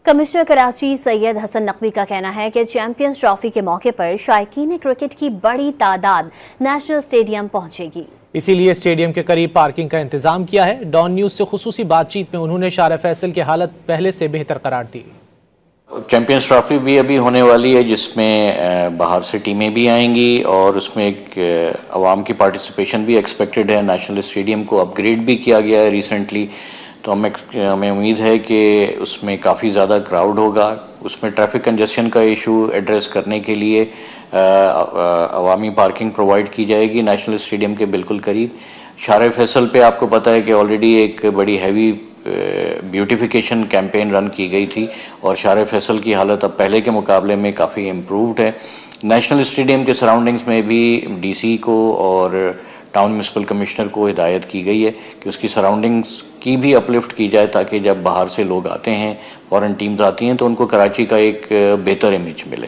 Commissioner Karachi Syed Hasan Naqvi का कहना है कि चैंपियंस ट्रॉफी के मौके पर शायकीन क्रिकेट की बड़ी तादाद नेशनल स्टेडियम पहुंचेगी। इसीलिए स्टेडियम के करीब पार्किंग का इंतजाम किया है। डॉन न्यूज से खुसूसी बातचीत में उन्होंने शार फैसल की हालत पहले से बेहतर करार दी। चैंपियंस ट्रॉफी भी अभी होने वाली है, जिसमें बाहर से टीमें भी आएंगी और उसमें एक अवाम की पार्टिसिपेशन भी एक्सपेक्टेड है। नेशनल स्टेडियम को अपग्रेड भी किया गया है रिसेंटली, तो हमें उम्मीद है कि उसमें काफ़ी ज़्यादा क्राउड होगा। उसमें ट्रैफिक कंजेशन का इशू एड्रेस करने के लिए अवामी पार्किंग प्रोवाइड की जाएगी नेशनल स्टेडियम के बिल्कुल करीब। शार फैसल पे आपको पता है कि ऑलरेडी एक बड़ी हैवी ब्यूटिफिकेशन कैंपेन रन की गई थी और शार फैसल की हालत अब पहले के मुकाबले में काफ़ी इम्प्रूव्ड है। नेशनल स्टेडियम के सराउंडिंग्स में भी डीसी को और टाउन म्यूनसिपल कमिश्नर को हिदायत की गई है कि उसकी सराउंडिंग्स की भी अपलिफ्ट की जाए, ताकि जब बाहर से लोग आते हैं, फॉरेन टीम्स आती हैं, तो उनको कराची का एक बेहतर इमेज मिले।